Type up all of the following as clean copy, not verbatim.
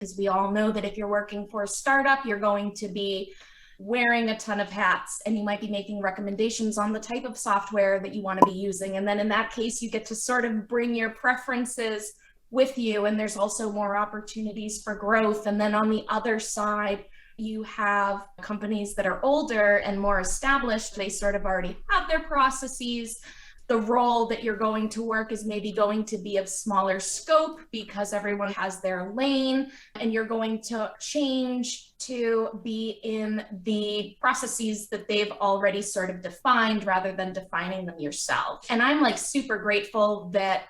Because we all know that if you're working for a startup, you're going to be wearing a ton of hats, and you might be making recommendations on the type of software that you want to be using. And then in that case, you get to sort of bring your preferences with you, and there's also more opportunities for growth. And then on the other side, you have companies that are older and more established. They sort of already have their processes. The role that you're going to work is maybe going to be of smaller scope because everyone has their lane, and you're going to change to be in the processes that they've already sort of defined rather than defining them yourself. And I'm like super grateful that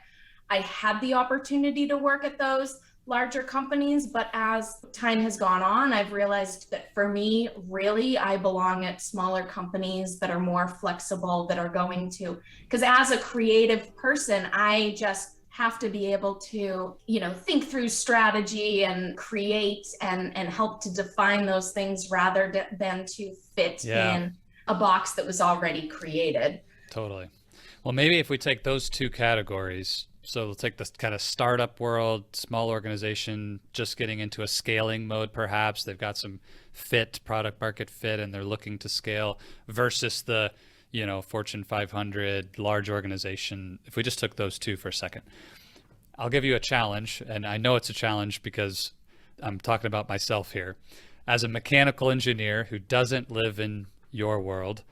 I had the opportunity to work at those larger companies, but as time has gone on, I've realized that for me, really, I belong at smaller companies that are more flexible, that are going to, because as a creative person, I just have to be able to, think through strategy and create and help to define those things rather than to fit in a box that was already created. Totally. Well, maybe if we take those two categories, so we'll take this kind of startup world, small organization, just getting into a scaling mode, perhaps. They've got some product market fit, and they're looking to scale, versus the, Fortune 500 large organization. If we just took those two for a second, I'll give you a challenge. And I know it's a challenge because I'm talking about myself here. As a mechanical engineer who doesn't live in your world,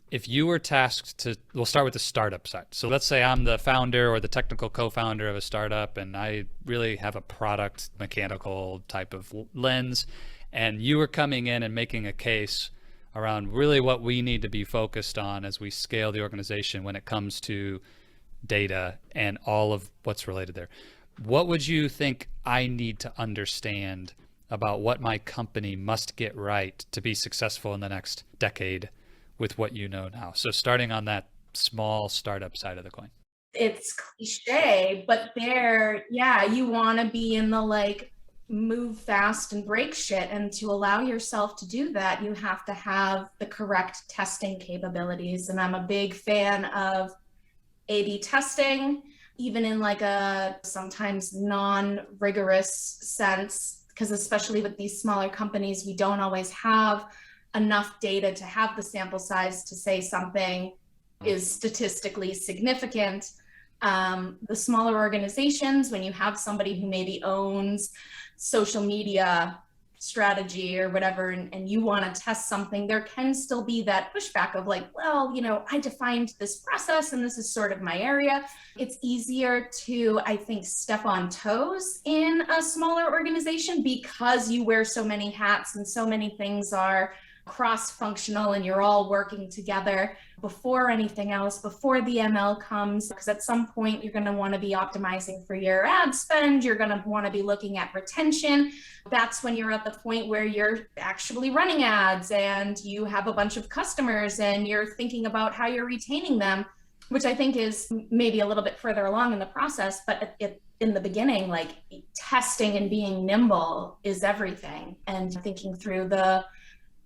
if you were tasked to, we'll start with the startup side. So let's say I'm the founder or the technical co-founder of a startup, and I really have a product mechanical type of lens, and you were coming in and making a case around really what we need to be focused on as we scale the organization when it comes to data and all of what's related there. What would you think I need to understand about what my company must get right to be successful in the next decade with what you know now? So starting on that small startup side of the coin. It's cliche, but you want to be in the move fast and break shit. And to allow yourself to do that, you have to have the correct testing capabilities. And I'm a big fan of A/B testing, even in a sometimes non-rigorous sense, because especially with these smaller companies, we don't always have enough data to have the sample size to say something is statistically significant. The smaller organizations, when you have somebody who maybe owns social media strategy or whatever, and you want to test something, there can still be that pushback of I defined this process and this is sort of my area. It's easier to, I think, step on toes in a smaller organization because you wear so many hats and so many things are cross-functional and you're all working together before anything else, before the ML comes, because at some point you're going to want to be optimizing for your ad spend, you're going to want to be looking at retention. That's when you're at the point where you're actually running ads and you have a bunch of customers and you're thinking about how you're retaining them, which I think is maybe a little bit further along in the process. But in the beginning, testing and being nimble is everything, and thinking through the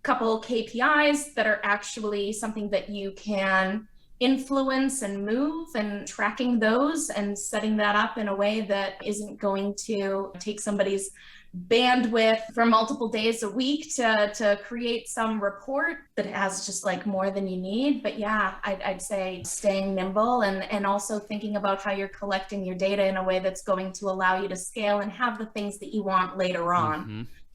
couple KPIs that are actually something that you can influence and move, and tracking those and setting that up in a way that isn't going to take somebody's bandwidth for multiple days a week to create some report that has just more than you need. But yeah, I'd say staying nimble and also thinking about how you're collecting your data in a way that's going to allow you to scale and have the things that you want later on. Mm-hmm.